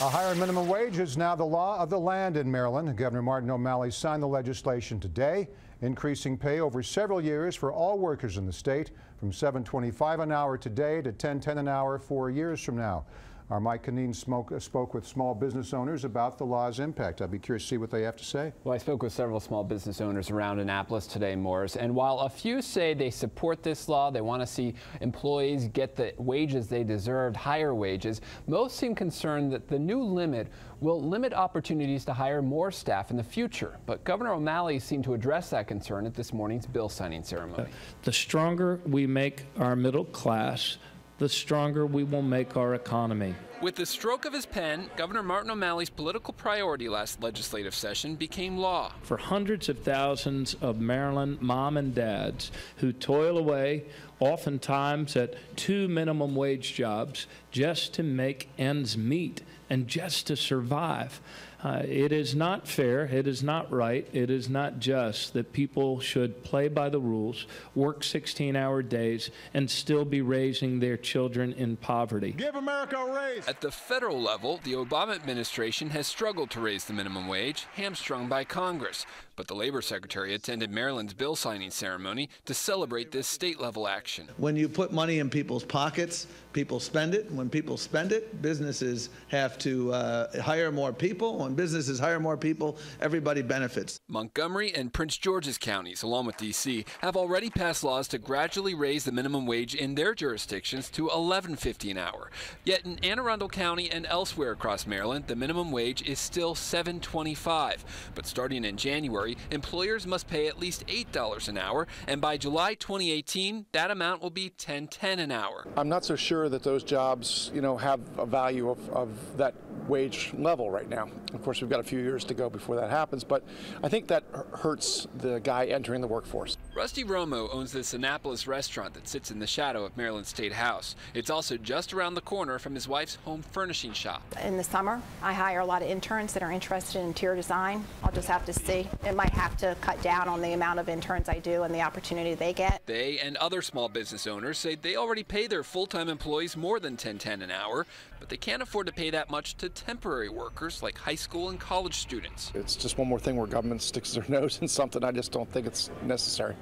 A higher minimum wage is now the law of the land in Maryland. Governor Martin O'Malley signed the legislation today, increasing pay over several years for all workers in the state from $7.25 an hour today to $10.10 an hour 4 years from now. Our Mike Canine spoke with small business owners about the law's impact. I'd be curious to see what they have to say. Well, I spoke with several small business owners around Annapolis today, Morris, and while a few say they support this law, they want to see employees get the wages they deserved, higher wages, most seem concerned that the new limit will limit opportunities to hire more staff in the future. But Governor O'Malley seemed to address that concern at this morning's bill signing ceremony. The stronger we make our middle class, the stronger we will make our economy. With the stroke of his pen, Governor Martin O'Malley's political priority last legislative session became law. For hundreds of thousands of Maryland mom and dads who toil away, oftentimes at 2 minimum wage jobs, just to make ends meet and just to survive. It is not fair, it is not right, it is not just that people should play by the rules, work 16-hour days, and still be raising their children in poverty. Give America a raise. At the federal level, the Obama administration has struggled to raise the minimum wage, hamstrung by Congress. But the Labor Secretary attended Maryland's bill signing ceremony to celebrate this state-level action. When you put money in people's pockets, people spend it. When people spend it, businesses have to hire more people. When businesses hire more people, everybody benefits. Montgomery and Prince George's counties, along with D.C., have already passed laws to gradually raise the minimum wage in their jurisdictions to $11.50 an hour. Yet in Anne Arundel County and elsewhere across Maryland, the minimum wage is still $7.25. But starting in January, employers must pay at least $8 an hour, and by July 2018, that amount will be $10.10 an hour. I'm not so sure that those jobs, have a value of that wage level right now. Of course, we've got a few years to go before that happens, but I think that hurts the guy entering the workforce. Rusty Romo owns this Annapolis restaurant that sits in the shadow of Maryland State House. It's also just around the corner from his wife's home furnishing shop. In the summer, I hire a lot of interns that are interested in interior design. I'll just have to see. It might have to cut down on the amount of interns I do and the opportunity they get. They and other small business owners say they already pay their full-time employees more than $10.10 an hour, but they can't afford to pay that much to temporary workers like high school and college students. It's just one more thing where government sticks their nose in something. I just don't think it's necessary.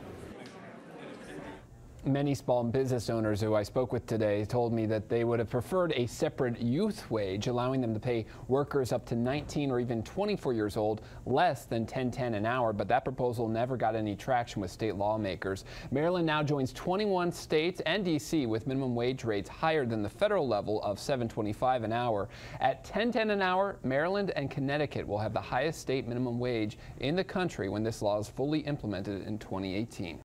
Many small business owners who I spoke with today told me that they would have preferred a separate youth wage, allowing them to pay workers up to 19 or even 24 years old less than $10.10 an hour, but that proposal never got any traction with state lawmakers. Maryland now joins 21 states and D.C. with minimum wage rates higher than the federal level of $7.25 an hour. At $10.10 an hour, Maryland and Connecticut will have the highest state minimum wage in the country when this law is fully implemented in 2018.